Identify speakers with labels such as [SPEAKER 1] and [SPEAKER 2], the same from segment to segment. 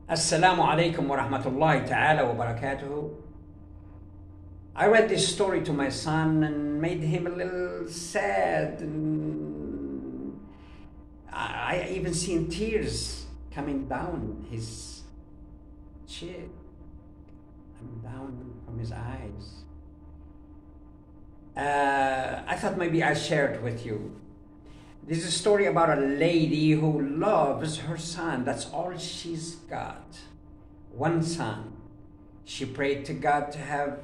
[SPEAKER 1] Assalamu alaikum wa rahmatullahi ta'ala wa barakatuhu. I read this story to my son and made him a little sad, and I even seen tears coming down his cheek, coming down from his eyes. I thought maybe I'd share it with you. This is a story about a lady who loves her son. That's all she's got. One son. She prayed to God to have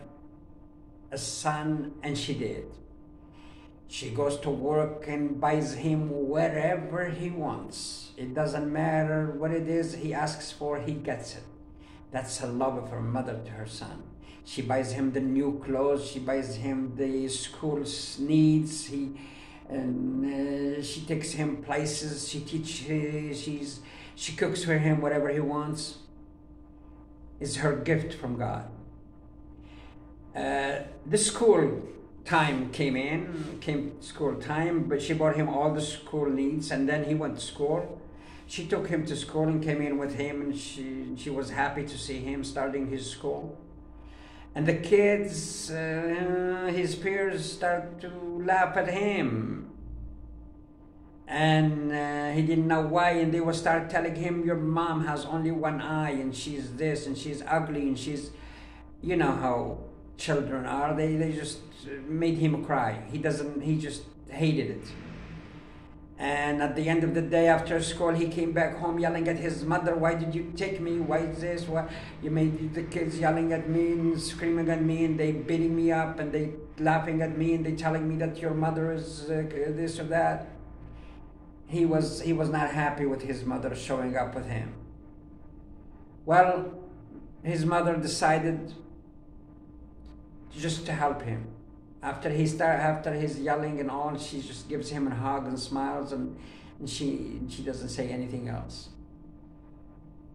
[SPEAKER 1] a son, and she did. She goes to work and buys him wherever he wants. It doesn't matter what it is he asks for, he gets it. That's the love of her mother to her son. She buys him the new clothes. She buys him the school's needs. She takes him places. She cooks for him whatever he wants. It's her gift from God. The school time came school time, but she bought him all the school needs, and then he went to school. She took him to school and came in with him, and she was happy to see him starting his school. And the kids, his peers, start to laugh at him. And he didn't know why, and they would start telling him, your mom has only one eye, and she's this, and she's ugly, and she's, you know how children are. They just made him cry. He just hated it. And at the end of the day, after school, he came back home yelling at his mother, why did you take me? Why is this? Why you made the kids yelling at me and screaming at me, and they beating me up, and they laughing at me, and they telling me that your mother is this or that. He was not happy with his mother showing up with him. Well, his mother decided just to help him. After his yelling and all, she just gives him a hug and smiles, and she doesn't say anything else.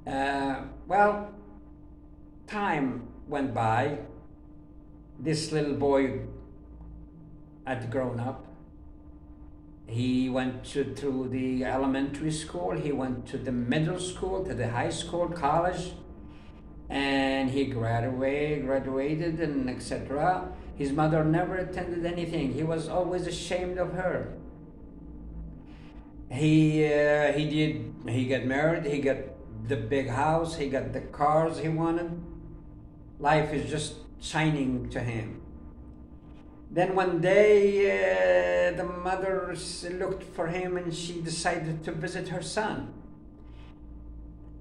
[SPEAKER 1] Well, time went by. This little boy had grown up. He went through the elementary school. He went to the middle school, to the high school, college, and he graduated, and etc. His mother never attended anything. He was always ashamed of her. He got married. He got the big house. He got the cars he wanted. Life is just shining to him. Then one day, the mother looked for him, and she decided to visit her son.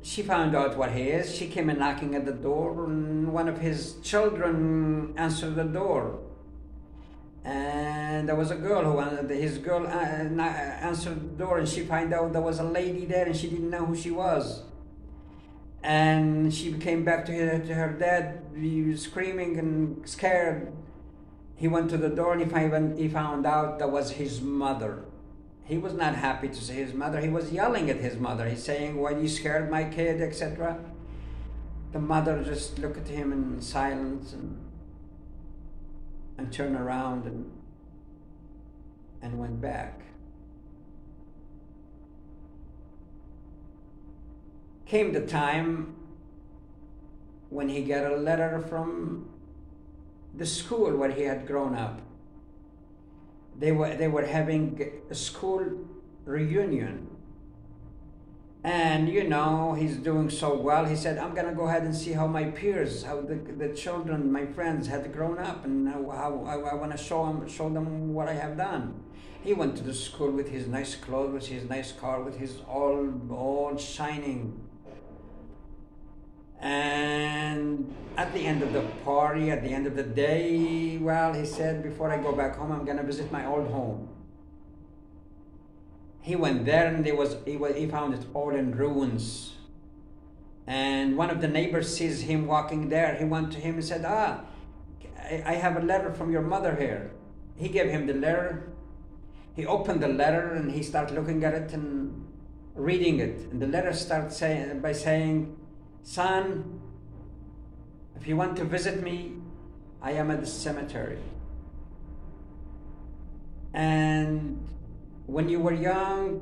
[SPEAKER 1] She found out what he is. She came in knocking at the door, and one of his children answered the door. And there was a girl who answered the door, and she found out there was a lady there, and she didn't know who she was. And she came back to her dad, screaming and scared. He went to the door, and he found out that was his mother. He was not happy to see his mother. He was yelling at his mother. He's saying, why you scared my kid, etc. The mother just looked at him in silence and turned around and went back. Came the time when he got a letter from the school where he had grown up. They were having a school reunion, and he's doing so well. He said, I'm gonna go ahead and see how my peers, how the children, my friends, had grown up, and how I want to show them what I have done. He went to the school with his nice clothes, with his nice car, with his all shining. And at the end of the party, at the end of the day, well, he said, before I go back home, I'm gonna visit my old home. He went there, and he found it all in ruins. And one of the neighbors sees him walking there. He went to him and said, I have a letter from your mother here. He gave him the letter. He opened the letter, and he started looking at it and reading it. And the letter starts by saying, son, if you want to visit me, I am at the cemetery. And when you were young,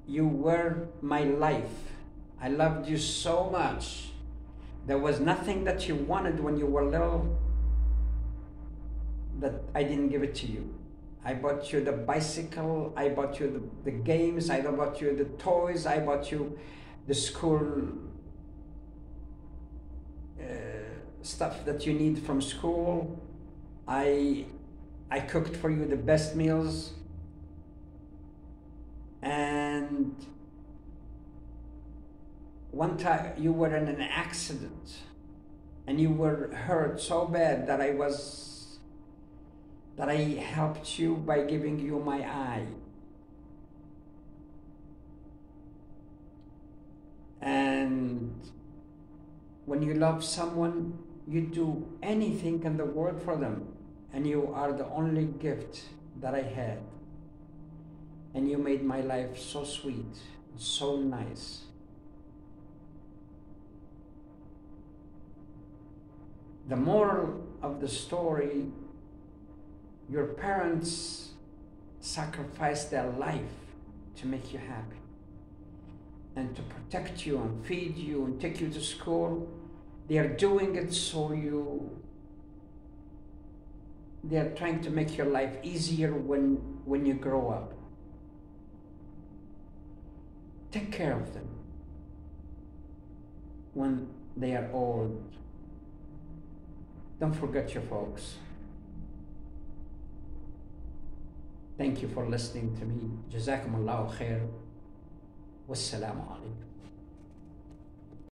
[SPEAKER 1] you were my life. I loved you so much. There was nothing that you wanted when you were little that I didn't give it to you. I bought you the bicycle, I bought you the games, I bought you the toys, I bought you the school stuff that you need from school. I cooked for you the best meals. And one time you were in an accident and you were hurt so bad that I helped you by giving you my eye. And when you love someone, you do anything in the world for them, and you are the only gift that I had. And you made my life so sweet, so nice. The moral of the story, your parents sacrificed their life to make you happy and to protect you and feed you and take you to school. They are doing it so they are trying to make your life easier when you grow up. Take care of them when they are old. Don't forget your folks. Thank you for listening to me. Jazakumullahu khair. Wassalamu alaikum.